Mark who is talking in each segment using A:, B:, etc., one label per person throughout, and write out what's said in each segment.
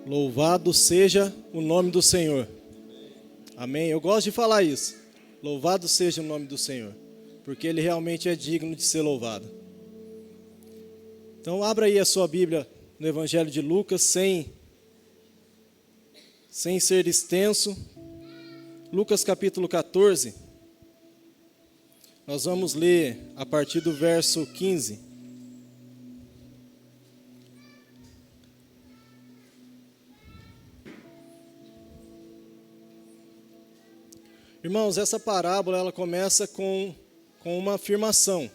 A: Louvado seja o nome do Senhor. Amém? Eu gosto de falar isso. Louvado seja o nome do Senhor, porque Ele realmente é digno de ser louvado. Então, abra aí a sua Bíblia no Evangelho de Lucas, sem ser extenso. Lucas capítulo 14. Nós vamos ler a partir do verso 15. Irmãos, essa parábola ela começa com uma afirmação.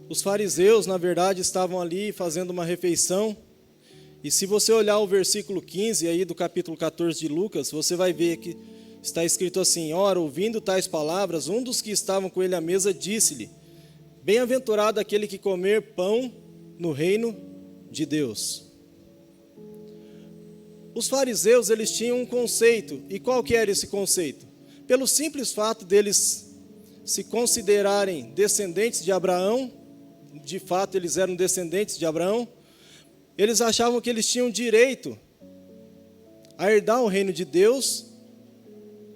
A: Os fariseus, na verdade, estavam ali fazendo uma refeição. E se você olhar o versículo 15 aí do capítulo 14 de Lucas, você vai ver que está escrito assim: ora, ouvindo tais palavras, um dos que estavam com ele à mesa disse-lhe: bem-aventurado aquele que comer pão no reino de Deus. Os fariseus, eles tinham um conceito. E qual que era esse conceito? Pelo simples fato deles se considerarem descendentes de Abraão, de fato eles eram descendentes de Abraão, eles achavam que eles tinham direito a herdar o reino de Deus.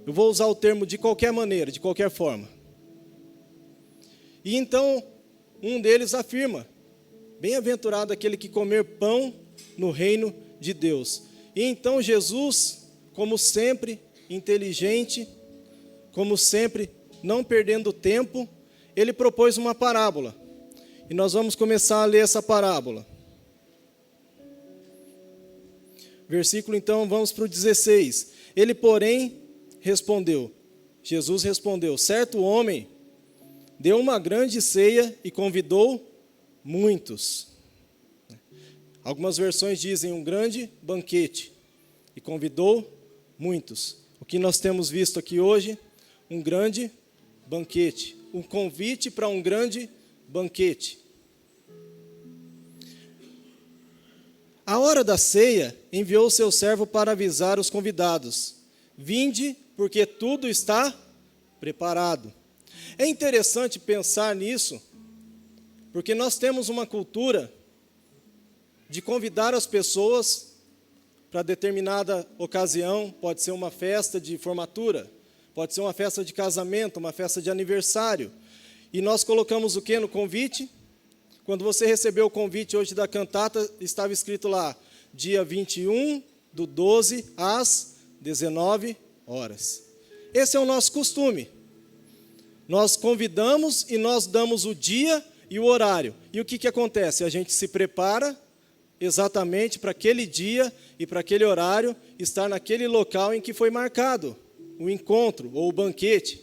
A: Eu vou usar o termo de qualquer maneira, de qualquer forma. E então, um deles afirma: bem-aventurado aquele que comer pão no reino de Deus. E então Jesus, como sempre, inteligente, como sempre, não perdendo tempo, ele propôs uma parábola. E nós vamos começar a ler essa parábola. Versículo, então, vamos para o 16. Ele, porém, respondeu, Jesus respondeu: certo homem deu uma grande ceia e convidou muitos. Algumas versões dizem um grande banquete e convidou muitos. O que nós temos visto aqui hoje, um grande banquete, um convite para um grande banquete. À hora da ceia, enviou seu servo para avisar os convidados: vinde, porque tudo está preparado. É interessante pensar nisso, porque nós temos uma cultura de convidar as pessoas para determinada ocasião. Pode ser uma festa de formatura, pode ser uma festa de casamento, uma festa de aniversário. E nós colocamos o que no convite? Quando você recebeu o convite hoje da cantata, estava escrito lá, dia 21/12, às 19 horas. Esse é o nosso costume. Nós convidamos e nós damos o dia e o horário. E o que acontece? A gente se prepara exatamente para aquele dia e para aquele horário, estar naquele local em que foi marcado o encontro ou o banquete.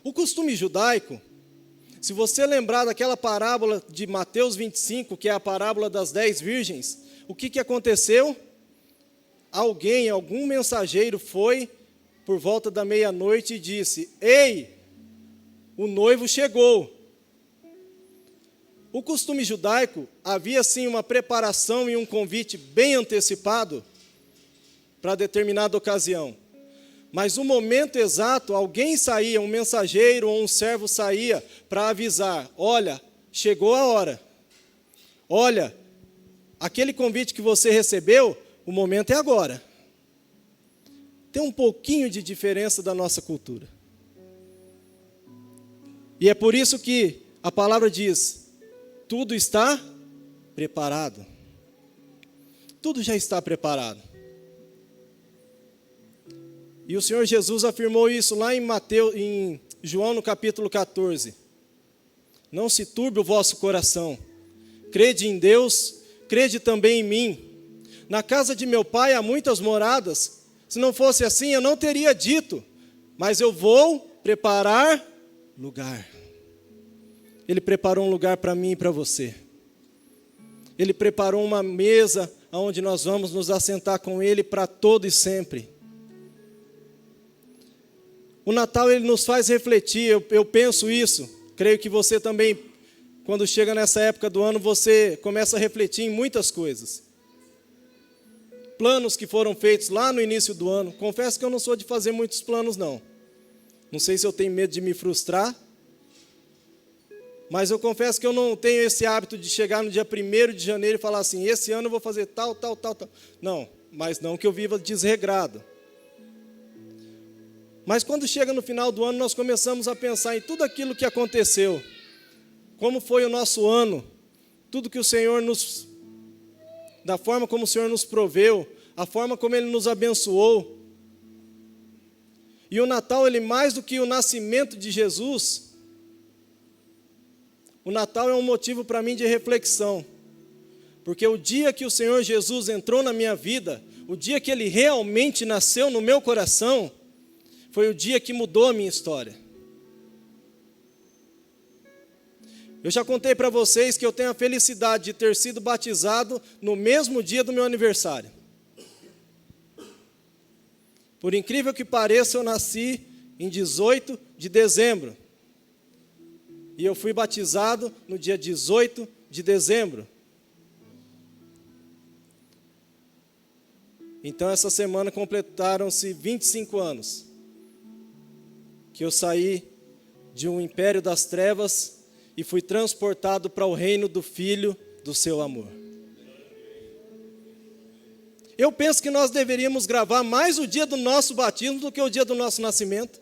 A: O costume judaico, se você lembrar daquela parábola de Mateus 25, que é a parábola das 10 virgens, o que aconteceu? Algum mensageiro foi por volta da meia-noite e disse: ei, o noivo chegou. O costume judaico havia sim uma preparação e um convite bem antecipado para determinada ocasião. Mas o momento exato, alguém saía, um mensageiro ou um servo saía para avisar: olha, chegou a hora. Olha, aquele convite que você recebeu, o momento é agora. Tem um pouquinho de diferença da nossa cultura. E é por isso que a palavra diz: tudo está preparado. Tudo já está preparado. E o Senhor Jesus afirmou isso lá em João no capítulo 14. Não se turbe o vosso coração. Crede em Deus, crede também em mim. Na casa de meu pai há muitas moradas. Se não fosse assim, eu não teria dito. Mas eu vou preparar lugar. Ele preparou um lugar para mim e para você. Ele preparou uma mesa onde nós vamos nos assentar com Ele para todo e sempre. O Natal, ele nos faz refletir, eu penso isso. Creio que você também, quando chega nessa época do ano, você começa a refletir em muitas coisas. Planos que foram feitos lá no início do ano. Confesso que eu não sou de fazer muitos planos, não. Não sei se eu tenho medo de me frustrar. Mas eu confesso que eu não tenho esse hábito de chegar no dia 1º de janeiro e falar assim, esse ano eu vou fazer tal, tal, tal, tal. Não, mas não que eu viva desregrado. Mas quando chega no final do ano, nós começamos a pensar em tudo aquilo que aconteceu. Como foi o nosso ano, tudo que o Senhor da forma como o Senhor nos proveu, a forma como Ele nos abençoou. E o Natal, ele mais do que o nascimento de Jesus, o Natal é um motivo para mim de reflexão. Porque o dia que o Senhor Jesus entrou na minha vida, o dia que Ele realmente nasceu no meu coração, foi o dia que mudou a minha história. Eu já contei para vocês que eu tenho a felicidade de ter sido batizado no mesmo dia do meu aniversário. Por incrível que pareça, eu nasci em 18 de dezembro. E eu fui batizado no dia 18 de dezembro. Então, essa semana completaram-se 25 anos que eu saí de um império das trevas e fui transportado para o reino do Filho do seu amor. Eu penso que nós deveríamos gravar mais o dia do nosso batismo do que o dia do nosso nascimento.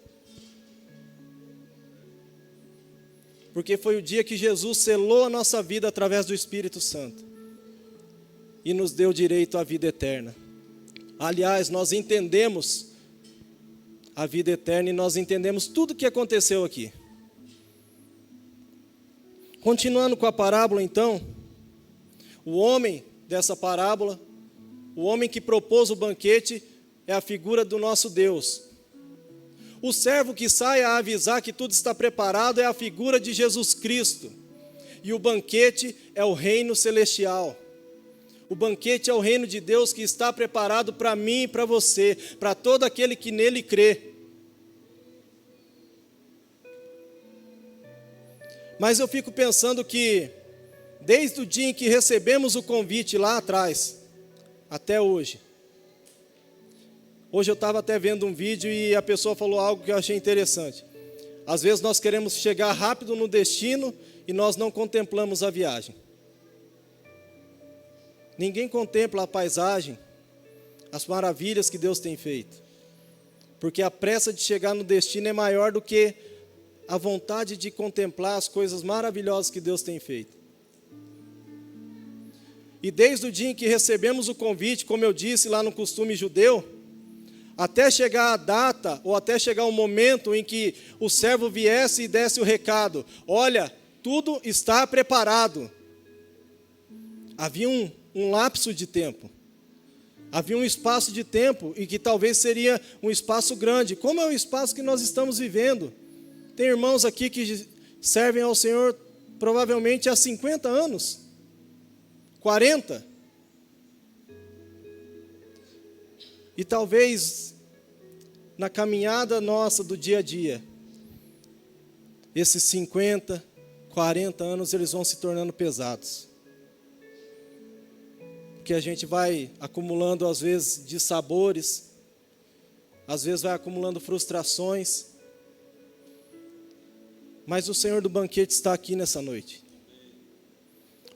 A: Porque foi o dia que Jesus selou a nossa vida através do Espírito Santo e nos deu direito à vida eterna. Aliás, nós entendemos a vida eterna e nós entendemos tudo o que aconteceu aqui. Continuando com a parábola, então, o homem dessa parábola, o homem que propôs o banquete, é a figura do nosso Deus. O servo que sai a avisar que tudo está preparado é a figura de Jesus Cristo. E o banquete é o reino celestial. O banquete é o reino de Deus que está preparado para mim e para você, para todo aquele que nele crê. Mas eu fico pensando que, desde o dia em que recebemos o convite lá atrás, até hoje. Hoje eu estava até vendo um vídeo e a pessoa falou algo que eu achei interessante. Às vezes nós queremos chegar rápido no destino e nós não contemplamos a viagem. Ninguém contempla a paisagem, as maravilhas que Deus tem feito. Porque a pressa de chegar no destino é maior do que a vontade de contemplar as coisas maravilhosas que Deus tem feito. E desde o dia em que recebemos o convite, como eu disse lá no costume judeu, até chegar a data, ou até chegar o momento em que o servo viesse e desse o recado, olha, tudo está preparado. Havia um lapso de tempo. Havia um espaço de tempo, e que talvez seria um espaço grande, como é o espaço que nós estamos vivendo. Tem irmãos aqui que servem ao Senhor provavelmente há 50 anos, 40. E talvez na caminhada nossa do dia a dia, esses 50, 40 anos, eles vão se tornando pesados. Porque a gente vai acumulando, às vezes, dissabores, às vezes vai acumulando frustrações. Mas o Senhor do banquete está aqui nessa noite.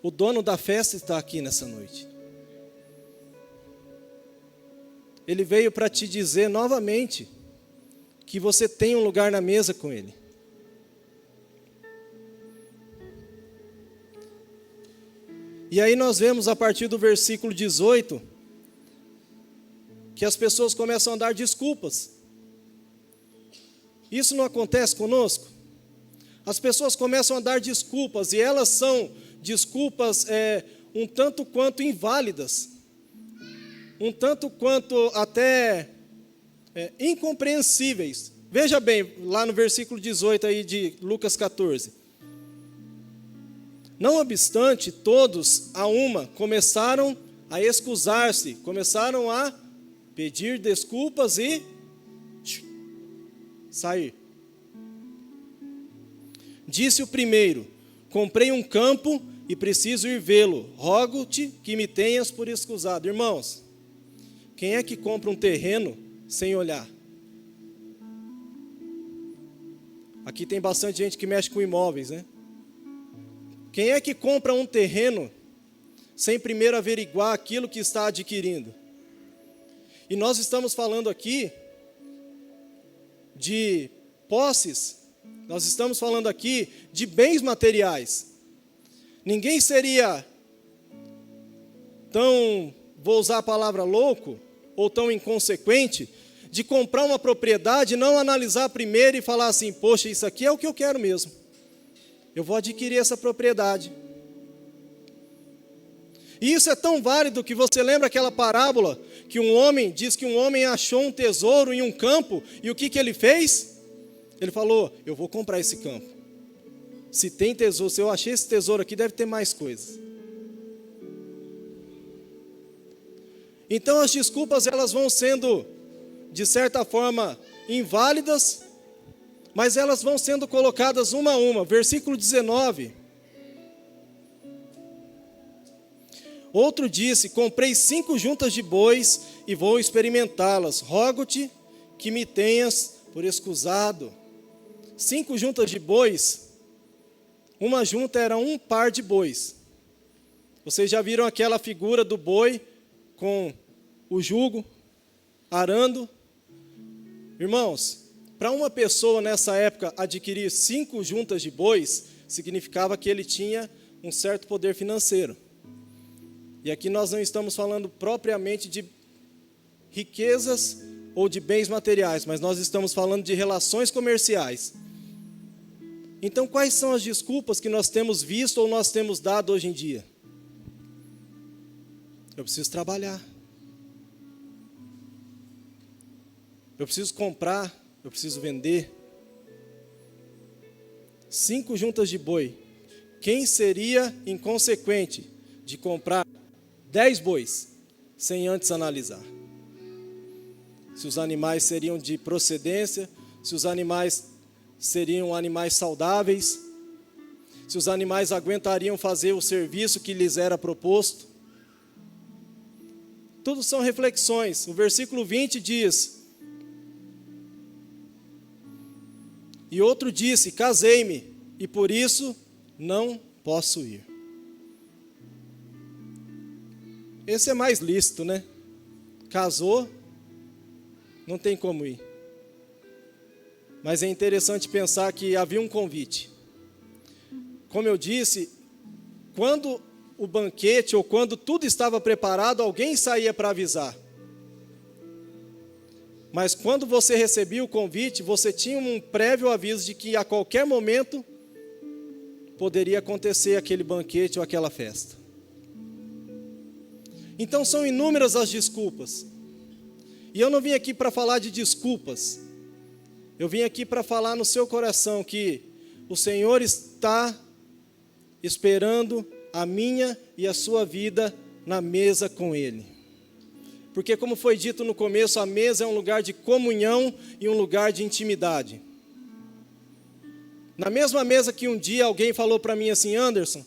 A: O dono da festa está aqui nessa noite. Ele veio para te dizer novamente que você tem um lugar na mesa com Ele. E aí nós vemos a partir do versículo 18 que as pessoas começam a dar desculpas. Isso não acontece conosco? As pessoas começam a dar desculpas e elas são desculpas um tanto quanto inválidas, um tanto quanto até incompreensíveis. Veja bem, lá no versículo 18 aí de Lucas 14. Não obstante, todos a uma começaram a excusar-se, começaram a pedir desculpas e sair. Disse o primeiro: comprei um campo e preciso ir vê-lo. Rogo-te que me tenhas por escusado. Irmãos, quem é que compra um terreno sem olhar? Aqui tem bastante gente que mexe com imóveis, né? Quem é que compra um terreno sem primeiro averiguar aquilo que está adquirindo? E nós estamos falando aqui de posses, nós estamos falando aqui de bens materiais. Ninguém seria tão, vou usar a palavra louco, ou tão inconsequente, de comprar uma propriedade, não analisar primeiro e falar assim, poxa, isso aqui é o que eu quero mesmo. Eu vou adquirir essa propriedade. E isso é tão válido que você lembra aquela parábola que um homem, diz que um homem achou um tesouro em um campo, e o que ele fez? Ele falou, eu vou comprar esse campo. Se tem tesouro, se eu achei esse tesouro aqui, deve ter mais coisas. Então as desculpas, elas vão sendo, de certa forma, inválidas, mas elas vão sendo colocadas uma a uma. Versículo 19. Outro disse, comprei 5 juntas de bois e vou experimentá-las. Rogo-te que me tenhas por escusado. 5 juntas de bois, uma junta era um par de bois. Vocês já viram aquela figura do boi com o jugo, arando? Irmãos, para uma pessoa nessa época adquirir 5 juntas de bois, significava que ele tinha um certo poder financeiro. E aqui nós não estamos falando propriamente de riquezas ou de bens materiais, mas nós estamos falando de relações comerciais. Então, quais são as desculpas que nós temos visto ou nós temos dado hoje em dia? Eu preciso trabalhar. Eu preciso comprar, eu preciso vender. 5 juntas de boi. Quem seria inconsequente de comprar 10 bois, sem antes analisar? Se os animais seriam de procedência, se os animais seriam animais saudáveis, se os animais aguentariam fazer o serviço que lhes era proposto. Tudo são reflexões. O versículo 20 diz, e outro disse, casei-me, e por isso não posso ir. Esse é mais lícito, né? Casou, não tem como ir. Mas é interessante pensar que havia um convite. Como eu disse, quando o banquete ou quando tudo estava preparado, alguém saía para avisar. Mas quando você recebia o convite, você tinha um prévio aviso de que a qualquer momento poderia acontecer aquele banquete ou aquela festa. Então são inúmeras as desculpas. E eu não vim aqui para falar de desculpas. Eu vim aqui para falar no seu coração que o Senhor está esperando a minha e a sua vida na mesa com Ele. Porque, como foi dito no começo, a mesa é um lugar de comunhão e um lugar de intimidade. Na mesma mesa que um dia alguém falou para mim assim, Anderson,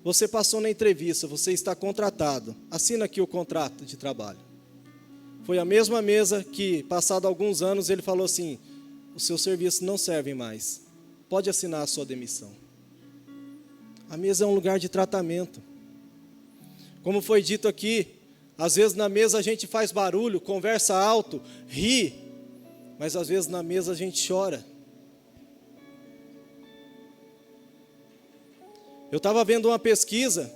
A: você passou na entrevista, você está contratado, assina aqui o contrato de trabalho. Foi a mesma mesa que, passado alguns anos, ele falou assim, os seus serviços não servem mais, pode assinar a sua demissão. A mesa é um lugar de tratamento. Como foi dito aqui, às vezes na mesa a gente faz barulho, conversa alto, ri, mas às vezes na mesa a gente chora. Eu estava vendo uma pesquisa,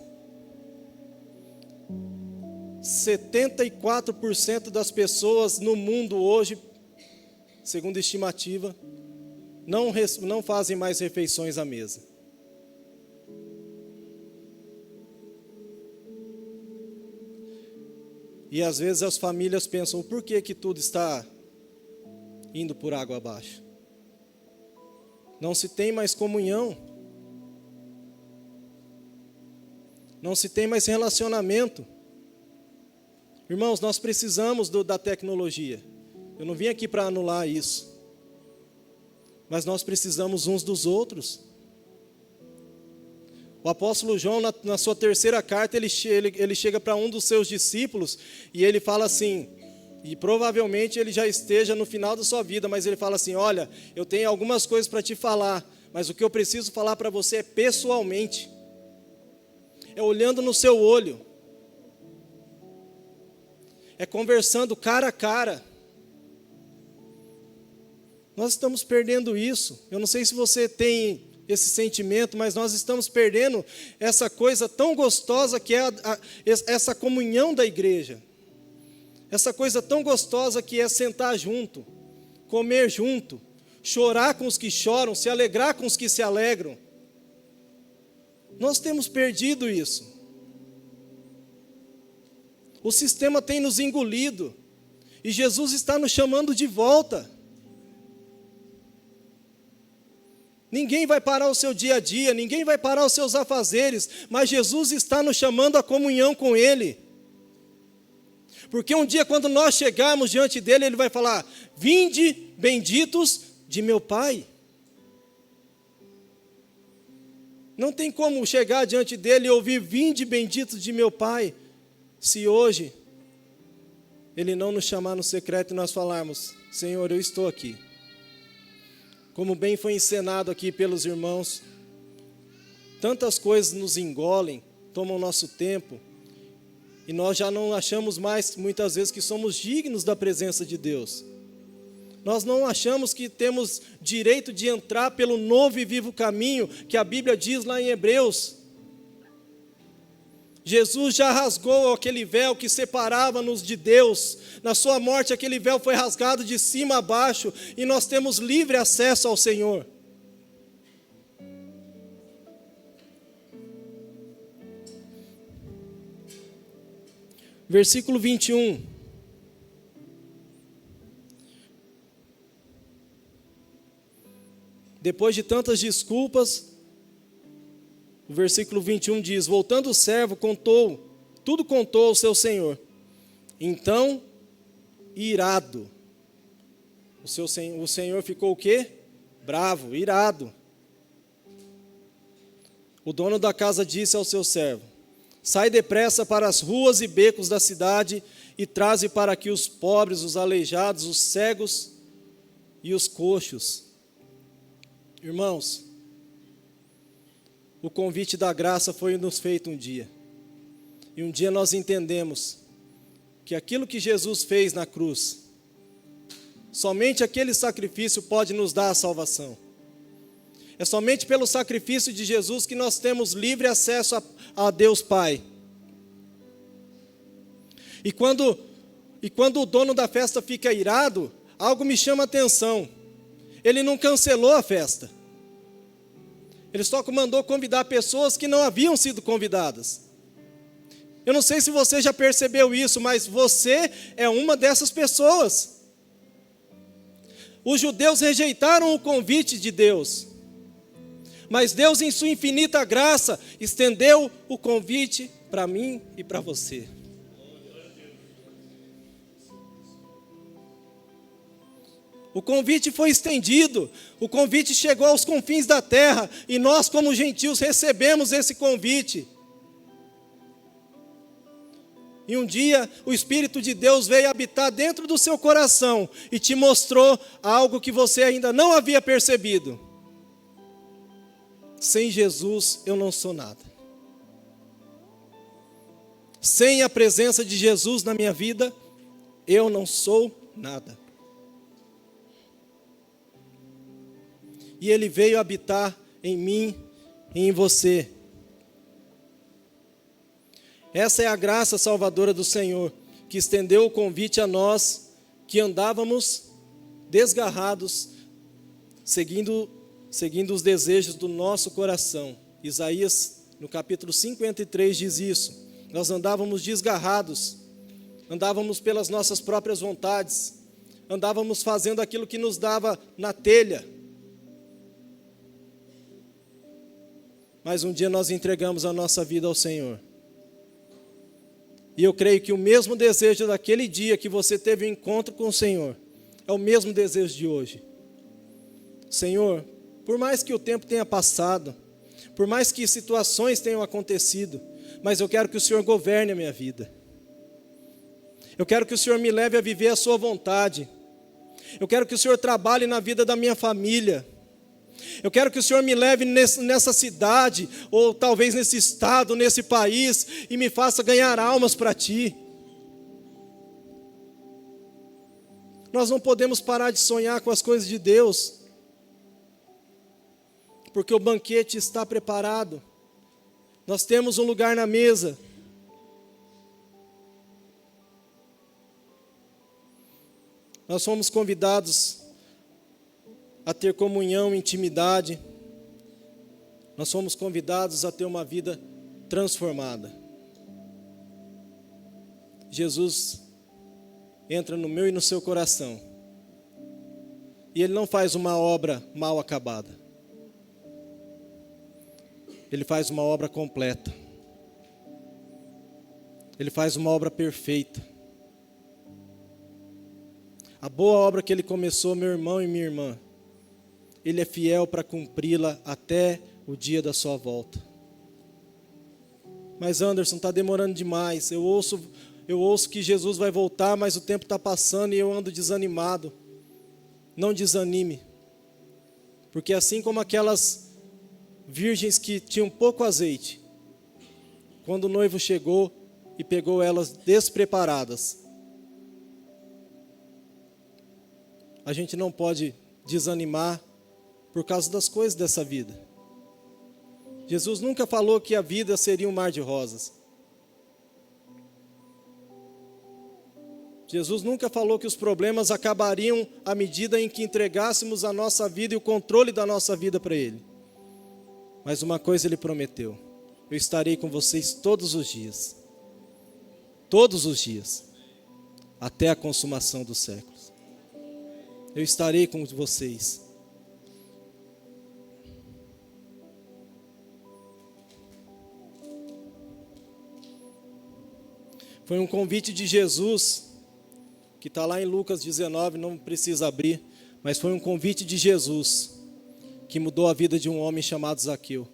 A: 74% das pessoas no mundo hoje, segundo estimativa, não fazem mais refeições à mesa. E às vezes as famílias pensam, por que que tudo está indo por água abaixo? Não se tem mais comunhão. Não se tem mais relacionamento. Irmãos, nós precisamos da tecnologia. Eu não vim aqui para anular isso. Mas nós precisamos uns dos outros. O apóstolo João, na sua terceira carta, ele chega para um dos seus discípulos e ele fala assim, e provavelmente ele já esteja no final da sua vida, mas ele fala assim, olha, eu tenho algumas coisas para te falar, Mas o que eu preciso falar para você é pessoalmente. É olhando no seu olho. É conversando cara a cara. Nós estamos perdendo isso. Eu não sei se você tem esse sentimento, mas nós estamos perdendo essa coisa tão gostosa que é essa comunhão da igreja. Essa coisa tão gostosa que é sentar junto, comer junto, chorar com os que choram, se alegrar com os que se alegram. Nós temos perdido isso. O sistema tem nos engolido. E Jesus está nos chamando de volta. Ninguém vai parar o seu dia a dia, ninguém vai parar os seus afazeres, mas Jesus está nos chamando à comunhão com Ele. Porque um dia, quando nós chegarmos diante dEle, Ele vai falar: vinde, benditos de meu Pai. Não tem como chegar diante dEle e ouvir: vinde, benditos de meu Pai, se hoje Ele não nos chamar no secreto e nós falarmos: Senhor, eu estou aqui. Como bem foi encenado aqui pelos irmãos, tantas coisas nos engolem, tomam nosso tempo, e nós já não achamos mais, muitas vezes, que somos dignos da presença de Deus. Nós não achamos que temos direito de entrar pelo novo e vivo caminho que a Bíblia diz lá em Hebreus. Jesus já rasgou aquele véu que separava-nos de Deus. Na sua morte, aquele véu foi rasgado de cima a baixo e nós temos livre acesso ao Senhor. Versículo 21. Depois de tantas desculpas, o versículo 21 diz: voltando o servo, tudo contou ao seu senhor. Então, irado, o senhor ficou o quê? Bravo, irado. O dono da casa disse ao seu servo: sai depressa para as ruas e becos da cidade e traze para aqui os pobres, os aleijados, os cegos e os coxos. Irmãos, o convite da graça foi nos feito um dia. E um dia nós entendemos que aquilo que Jesus fez na cruz, somente aquele sacrifício pode nos dar a salvação. É somente pelo sacrifício de Jesus que nós temos livre acesso a Deus Pai. E quando o dono da festa fica irado, algo me chama a atenção. Ele não cancelou a festa. Ele só mandou convidar pessoas que não haviam sido convidadas. Eu não sei se você já percebeu isso, mas você é uma dessas pessoas. Os judeus rejeitaram o convite de Deus. Mas Deus, em sua infinita graça, estendeu o convite para mim e para você. O convite foi estendido, o convite chegou aos confins da terra, e nós, como gentios, recebemos esse convite. E um dia, o Espírito de Deus veio habitar dentro do seu coração, e te mostrou algo que você ainda não havia percebido. Sem Jesus, eu não sou nada. Sem a presença de Jesus na minha vida, eu não sou nada. E Ele veio habitar em mim e em você. Essa é a graça salvadora do Senhor, que estendeu o convite a nós, que andávamos desgarrados, seguindo os desejos do nosso coração. Isaías, no capítulo 53, diz isso. Nós andávamos desgarrados, andávamos pelas nossas próprias vontades, andávamos fazendo aquilo que nos dava na telha. Mas um dia nós entregamos a nossa vida ao Senhor. E eu creio que o mesmo desejo daquele dia que você teve um encontro com o Senhor, é o mesmo desejo de hoje. Senhor, por mais que o tempo tenha passado, por mais que situações tenham acontecido, mas eu quero que o Senhor governe a minha vida. Eu quero que o Senhor me leve a viver a sua vontade. Eu quero que o Senhor trabalhe na vida da minha família. Eu quero que o Senhor me leve nessa cidade, ou talvez nesse estado, nesse país, e me faça ganhar almas para Ti. Nós não podemos parar de sonhar com as coisas de Deus, porque o banquete está preparado. Nós temos um lugar na mesa. Nós fomos convidados a ter comunhão, intimidade. Nós fomos convidados a ter uma vida transformada. Jesus entra no meu e no seu coração. E Ele não faz uma obra mal acabada. Ele faz uma obra completa. Ele faz uma obra perfeita. A boa obra que Ele começou, meu irmão e minha irmã, Ele é fiel para cumpri-la até o dia da sua volta. Mas Anderson, está demorando demais. Eu ouço que Jesus vai voltar, mas o tempo está passando e eu ando desanimado. Não desanime. Porque assim como aquelas virgens que tinham pouco azeite, quando o noivo chegou e pegou elas despreparadas, a gente não pode desanimar por causa das coisas dessa vida. Jesus nunca falou que a vida seria um mar de rosas. Jesus nunca falou que os problemas acabariam à medida em que entregássemos a nossa vida e o controle da nossa vida para Ele. Mas uma coisa Ele prometeu: eu estarei com vocês todos os dias. Todos os dias. Até a consumação dos séculos. Eu estarei com vocês. Foi um convite de Jesus, que está lá em Lucas 19, não precisa abrir, mas foi um convite de Jesus, que mudou a vida de um homem chamado Zaqueu.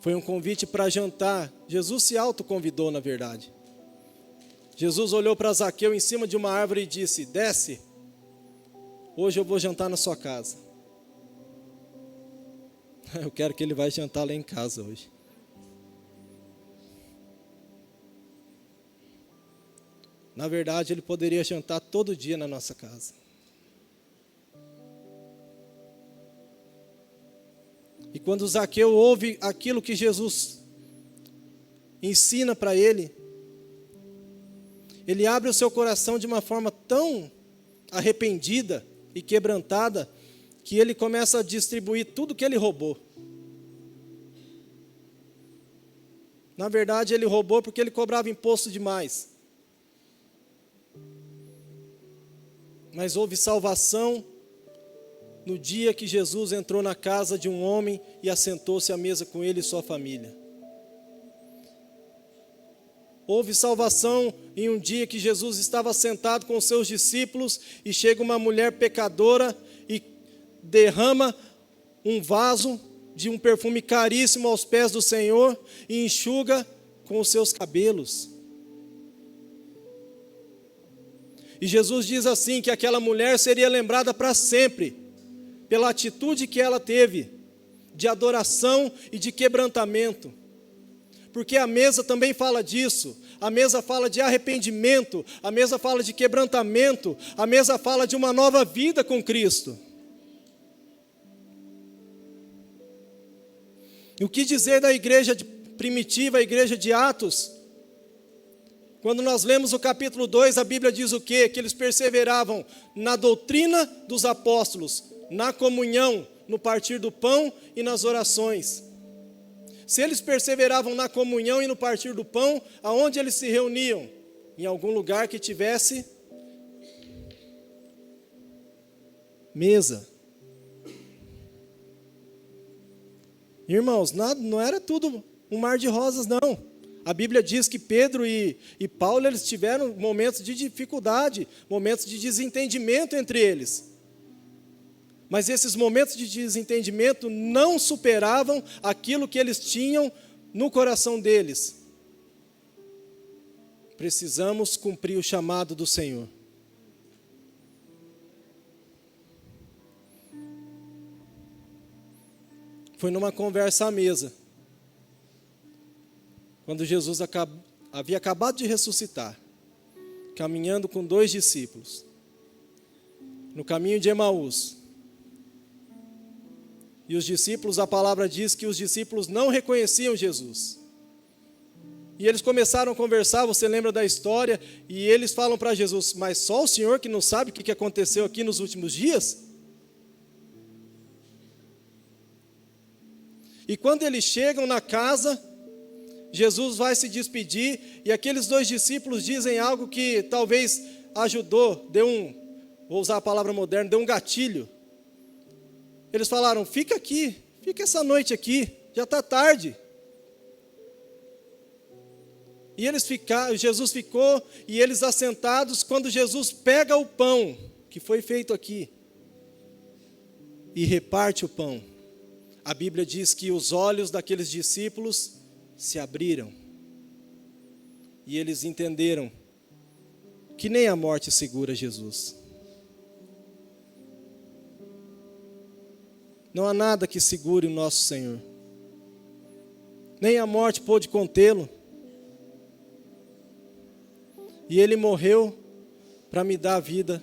A: Foi um convite para jantar. Jesus se autoconvidou, na verdade. Jesus olhou para Zaqueu em cima de uma árvore e disse: desce, hoje eu vou jantar na sua casa. Eu quero que ele vá jantar lá em casa hoje. Na verdade, ele poderia jantar todo dia na nossa casa. E quando Zaqueu ouve aquilo que Jesus ensina para ele, ele abre o seu coração de uma forma tão arrependida e quebrantada, que ele começa a distribuir tudo que ele roubou. Na verdade, ele roubou porque ele cobrava imposto demais. Mas houve salvação no dia que Jesus entrou na casa de um homem e assentou-se à mesa com ele e sua família. Houve salvação em um dia que Jesus estava sentado com os seus discípulos e chega uma mulher pecadora e derrama um vaso de um perfume caríssimo aos pés do Senhor e enxuga com os seus cabelos. E Jesus diz assim, que aquela mulher seria lembrada para sempre, pela atitude que ela teve, de adoração e de quebrantamento. Porque a mesa também fala disso, a mesa fala de arrependimento, a mesa fala de quebrantamento, a mesa fala de uma nova vida com Cristo. E o que dizer da igreja primitiva, a igreja de Atos? Quando nós lemos o capítulo 2, a Bíblia diz o quê? Que eles perseveravam na doutrina dos apóstolos, na comunhão, no partir do pão e nas orações. Se eles perseveravam na comunhão e no partir do pão, aonde eles se reuniam? Em algum lugar que tivesse mesa. Irmãos, não era tudo um mar de rosas, não. A Bíblia diz que Pedro e Paulo, eles tiveram momentos de dificuldade, momentos de desentendimento entre eles. Mas esses momentos de desentendimento não superavam aquilo que eles tinham no coração deles. Precisamos cumprir o chamado do Senhor. foi numa conversa à mesa, quando Jesus havia acabado de ressuscitar, caminhando com 2 discípulos, no caminho de Emaús. E os discípulos, a palavra diz que os discípulos não reconheciam Jesus. E eles começaram a conversar, você lembra da história, e eles falam para Jesus, mas só o Senhor que não sabe o que aconteceu aqui nos últimos dias? E quando eles chegam na casa, Jesus vai se despedir, e aqueles 2 discípulos dizem algo que talvez ajudou, vou usar a palavra moderna, deu um gatilho. Eles falaram, fica aqui, fica essa noite aqui, já está tarde. E Jesus ficou, e eles assentados, quando Jesus pega o pão, que foi feito aqui, e reparte o pão, a Bíblia diz que os olhos daqueles discípulos se abriram, e eles entenderam que nem a morte segura Jesus. Não há nada que segure o nosso Senhor, nem a morte pôde contê-lo. E Ele morreu para me dar vida,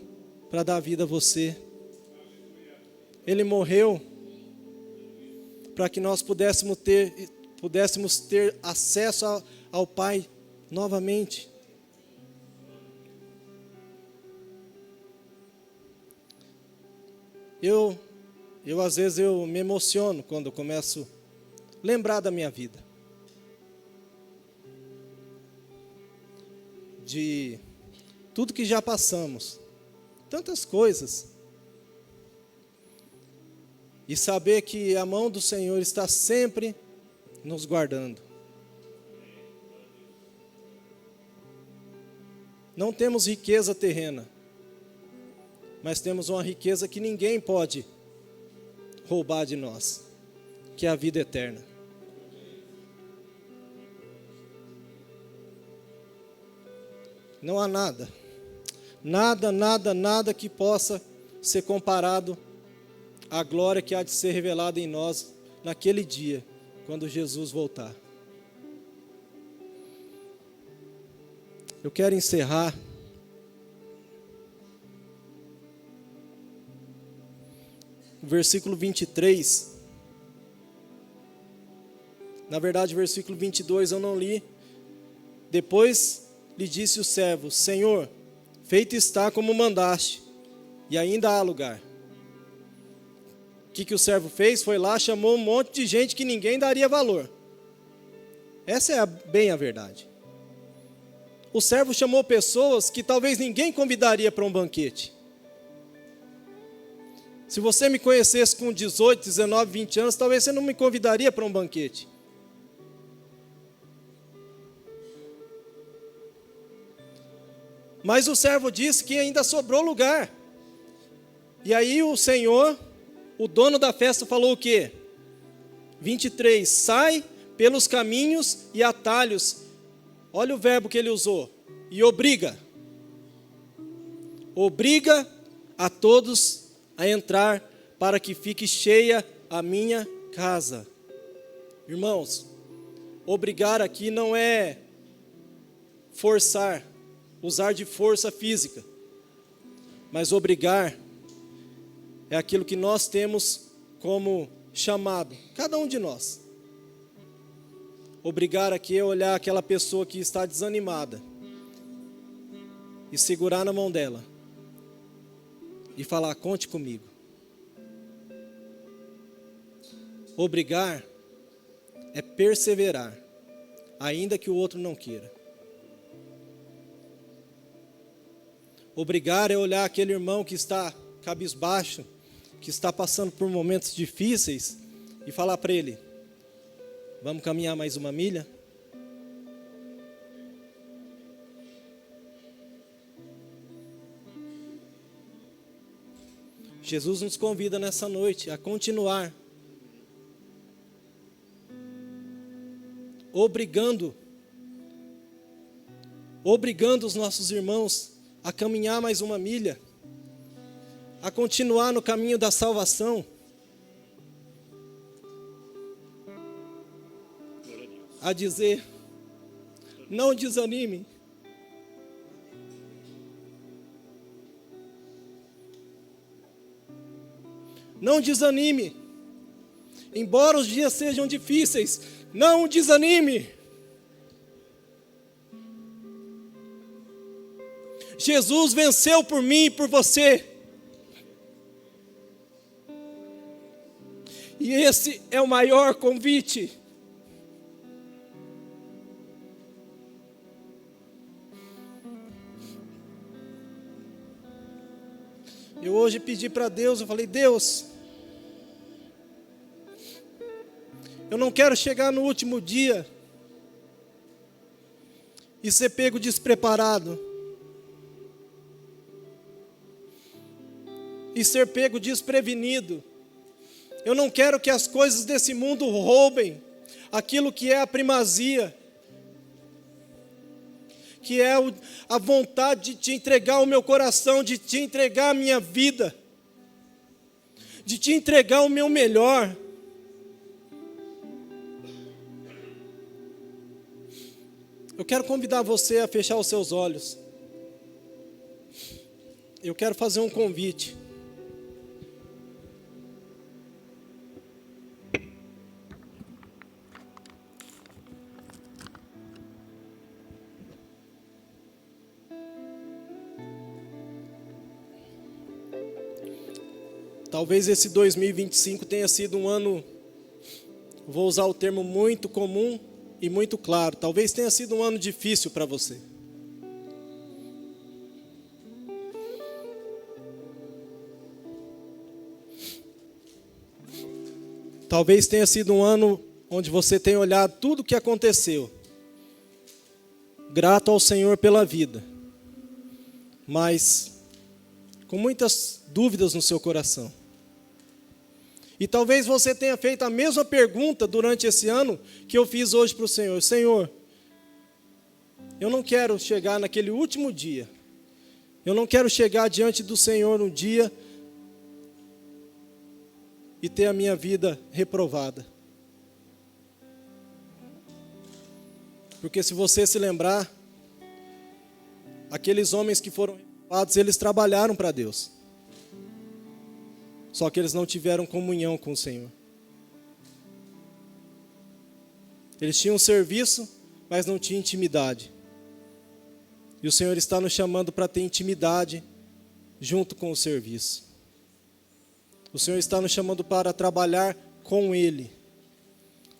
A: para dar vida a você. Ele morreu para que nós pudéssemos ter acesso ao Pai novamente. Eu às vezes me emociono quando eu começo a lembrar da minha vida. De tudo que já passamos, tantas coisas, e saber que a mão do Senhor está sempre nos guardando. Não temos riqueza terrena, mas temos uma riqueza que ninguém pode roubar de nós, que é a vida eterna. Não há nada que possa ser comparado à glória que há de ser revelada em nós naquele dia, quando Jesus voltar. Eu quero encerrar o versículo 23. Na verdade, o versículo 22 eu não li. Depois lhe disse o servo, Senhor, feito está como mandaste, e ainda há lugar. O que o servo fez? Foi lá, chamou um monte de gente que ninguém daria valor. Essa é bem a verdade. O servo chamou pessoas que talvez ninguém convidaria para um banquete. Se você me conhecesse com 18, 19, 20 anos, talvez você não me convidaria para um banquete. Mas o servo disse que ainda sobrou lugar. E aí o Senhor, o dono da festa, falou o quê? 23, sai pelos caminhos e atalhos. Olha o verbo que ele usou. E obriga. Obriga a todos a entrar para que fique cheia a minha casa. Irmãos, obrigar aqui não é forçar, usar de força física, mas obrigar é aquilo que nós temos como chamado, cada um de nós. Obrigar aqui é olhar aquela pessoa que está desanimada e segurar na mão dela e falar, conte comigo. Obrigar é perseverar, ainda que o outro não queira. Obrigar é olhar aquele irmão que está cabisbaixo, que está passando por momentos difíceis e falar para ele, vamos caminhar mais uma milha? Jesus nos convida nessa noite a continuar obrigando os nossos irmãos a caminhar mais uma milha, a continuar no caminho da salvação. a dizer: não desanime. Não desanime. Embora os dias sejam difíceis, não desanime. Jesus venceu por mim e por você. E esse é o maior convite. Eu hoje pedi para Deus, eu falei: Deus, eu não quero chegar no último dia e ser pego despreparado. E ser pego desprevenido. Eu não quero que as coisas desse mundo roubem aquilo que é a primazia, que é a vontade de te entregar o meu coração, de te entregar a minha vida, de te entregar o meu melhor. Eu quero convidar você a fechar os seus olhos. Eu quero fazer um convite. Talvez esse 2025 tenha sido um ano, vou usar o termo muito comum e muito claro, talvez tenha sido um ano difícil para você. Talvez tenha sido um ano onde você tenha olhado tudo o que aconteceu, grato ao Senhor pela vida, mas com muitas dúvidas no seu coração. E talvez você tenha feito a mesma pergunta durante esse ano que eu fiz hoje para o Senhor. Senhor, eu não quero chegar naquele último dia. Eu não quero chegar diante do Senhor um dia e ter a minha vida reprovada. Porque se você se lembrar, aqueles homens que foram reprovados, eles trabalharam para Deus. Só que eles não tiveram comunhão com o Senhor. Eles tinham serviço, mas não tinham intimidade. E o Senhor está nos chamando para ter intimidade junto com o serviço. O Senhor está nos chamando para trabalhar com Ele.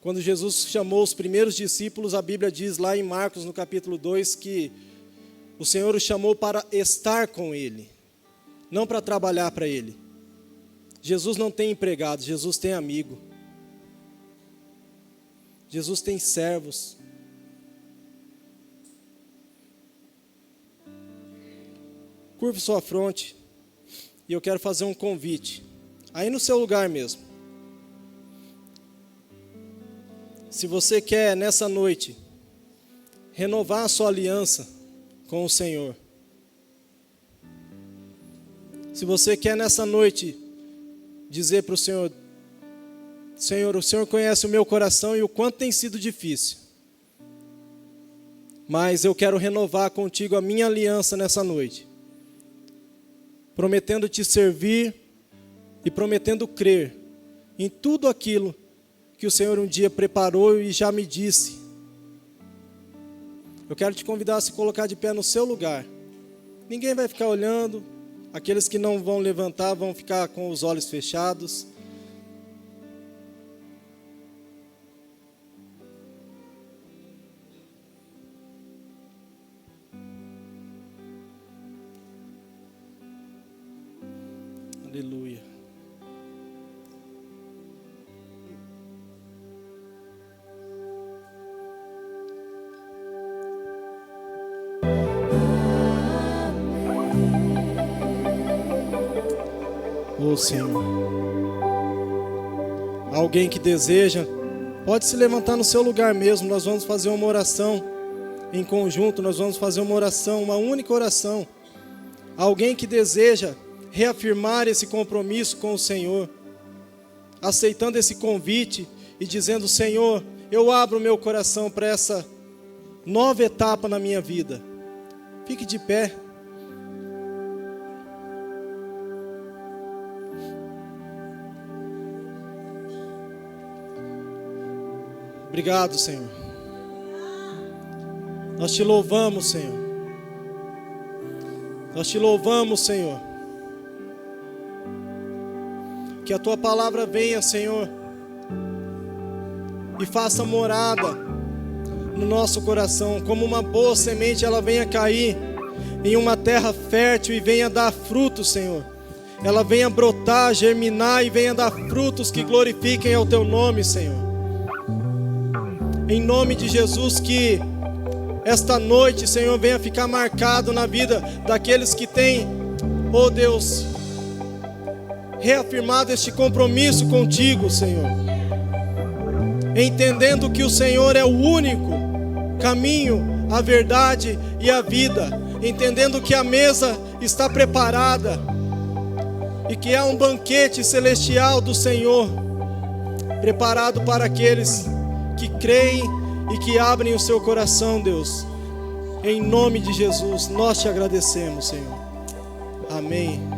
A: Quando Jesus chamou os primeiros discípulos, a Bíblia diz lá em Marcos, no capítulo 2, que o Senhor os chamou para estar com Ele, não para trabalhar para Ele. Jesus não tem empregados, Jesus tem amigo. Jesus tem servos. Curve sua fronte e eu quero fazer um convite. Aí no seu lugar mesmo. Se você quer nessa noite renovar a sua aliança com o Senhor. Se você quer nessa noite dizer para o Senhor: Senhor, o Senhor conhece o meu coração e o quanto tem sido difícil. Mas eu quero renovar contigo a minha aliança nessa noite. Prometendo te servir e prometendo crer em tudo aquilo que o Senhor um dia preparou e já me disse. Eu quero te convidar a se colocar de pé no seu lugar. Ninguém vai ficar olhando. Aqueles que não vão levantar vão ficar com os olhos fechados. Aleluia. Ô Senhor, alguém que deseja, pode se levantar no seu lugar mesmo. Nós vamos fazer uma oração em conjunto, nós vamos fazer uma oração, uma única oração. Alguém que deseja reafirmar esse compromisso com o Senhor, aceitando esse convite e dizendo: Senhor, eu abro o meu coração para essa nova etapa na minha vida. Fique de pé. Obrigado, Senhor. Nós te louvamos, Senhor. Nós te louvamos, Senhor. Que a tua palavra venha, Senhor, e faça morada no nosso coração. Como uma boa semente, ela venha cair em uma terra fértil e venha dar frutos, Senhor. Ela venha brotar, germinar e venha dar frutos que glorifiquem ao teu nome, Senhor. Em nome de Jesus, que esta noite, Senhor, venha ficar marcado na vida daqueles que têm, oh Deus, reafirmado este compromisso contigo, Senhor. Entendendo que o Senhor é o único caminho, a verdade e a vida. Entendendo que a mesa está preparada e que há um banquete celestial do Senhor preparado para aqueles que creem e que abrem o seu coração, Deus. Em nome de Jesus, nós te agradecemos, Senhor. Amém.